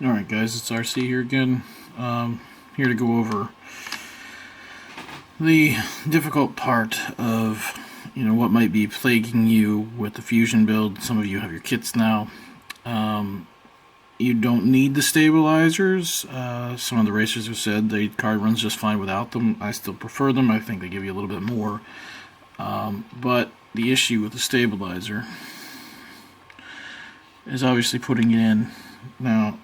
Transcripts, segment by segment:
Alright guys, it's RC here again. Here to go over the difficult part of what might be plaguing you with the Fusion build. Some of you have your kits now. You don't need the stabilizers. Some of the racers have said the card runs just fine without them. I still prefer them. I think they give you a little bit more. But the issue with the stabilizer is obviously putting it in. Now,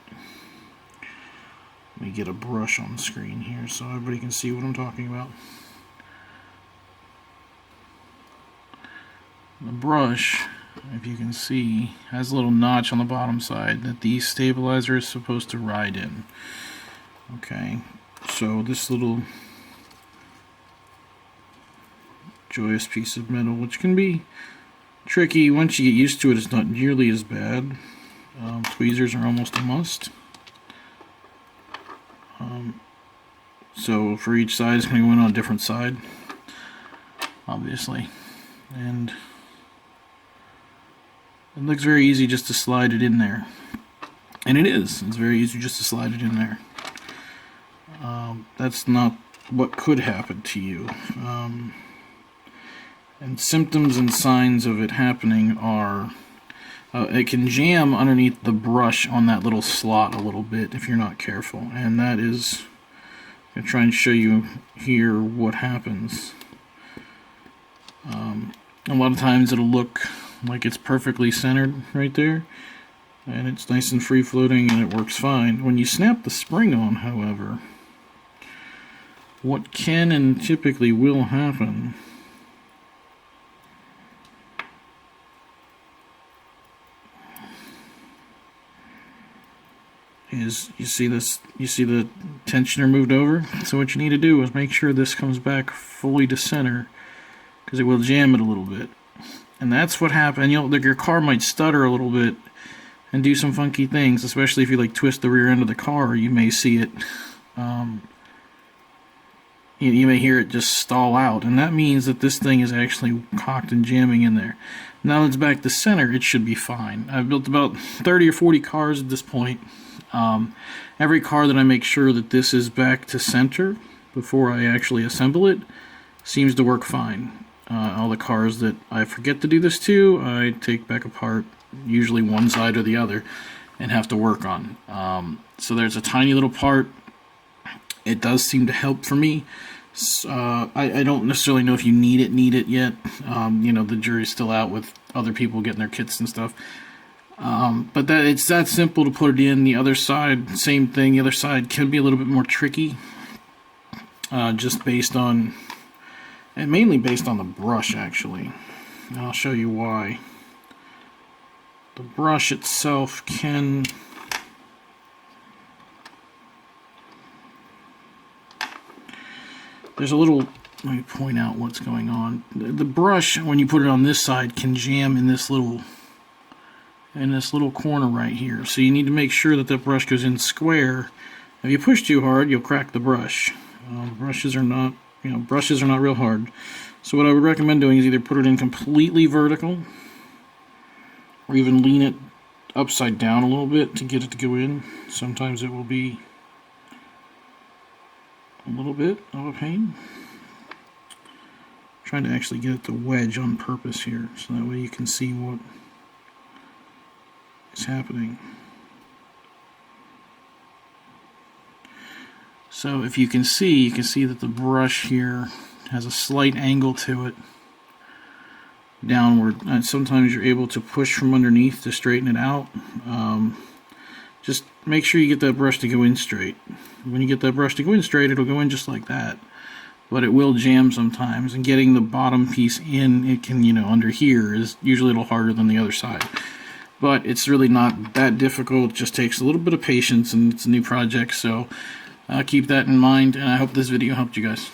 let me get a brush on the screen here so everybody can see what I'm talking about. The brush, if you can see, has a little notch on the bottom side that the stabilizer is supposed to ride in. Okay, so this little joyous piece of metal, which can be tricky, once you get used to it, it's not nearly as bad. Tweezers are almost a must. So for each side, it's going to go in on a different side, obviously. And it looks very easy just to slide it in there. And it is. It's very easy just to slide it in there. That's not what could happen to you. And symptoms and signs of it happening are it can jam underneath the brush on that little slot a little bit if you're not careful. And that is, I'm going to try and show you here what happens. A lot of times it'll look like it's perfectly centered right there, and it's nice and free floating and it works fine. When you snap the spring on, however, what can and typically will happen is you see the tensioner moved over. So what you need to do is make sure this comes back fully to center, because it will jam it a little bit. And that's what happened. Your car might stutter a little bit and do some funky things, especially if you twist the rear end of the car. You may see it. You may hear it just stall out, and that means that this thing is actually cocked and jamming in there. Now that it's back to center, it should be fine. I've built about 30 or 40 cars at this point. Every car that I make sure that this is back to center before I actually assemble it seems to work fine. All the cars that I forget to do this to, I take back apart, usually one side or the other, and have to work on. So there's a tiny little part. It does seem to help for me. I don't necessarily know if you need it yet. The jury's still out with other people getting their kits and stuff. But it's that simple to put it in. The other side, same thing. The other side can be a little bit more tricky, just based on, and mainly based on the brush, actually. And I'll show you why. The brush itself can... There's a little... Let me point out what's going on. The brush, when you put it on this side, can jam in this little corner right here. So you need to make sure that that brush goes in square. If you push too hard, you'll crack the brush. Brushes are not real hard. So what I would recommend doing is either put it in completely vertical, or even lean it upside down a little bit to get it to go in. Sometimes it will be a little bit of a pain. I'm trying to actually get it to wedge on purpose here, so that way you can see what is happening. So if you can see that the brush here has a slight angle to it downward. And sometimes you're able to push from underneath to straighten it out. Just make sure you get that brush to go in straight. When you get that brush to go in straight, it'll go in just like that. But it will jam sometimes, and getting the bottom piece in, it can, under here, is usually a little harder than the other side. But it's really not that difficult. It just takes a little bit of patience, and it's a new project, so keep that in mind, and I hope this video helped you guys.